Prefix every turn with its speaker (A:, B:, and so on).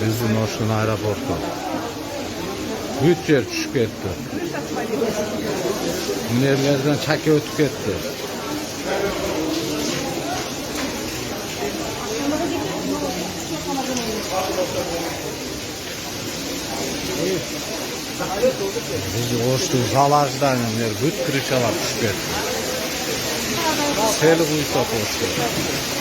A: Bizim Oşun aeroportu. Büyük yer düşüp etti. Nerlerden çaki ötüp etti. Bizi Oşun salajdan büyük kırışalar düşüp etti. Seli kuysa Oşun.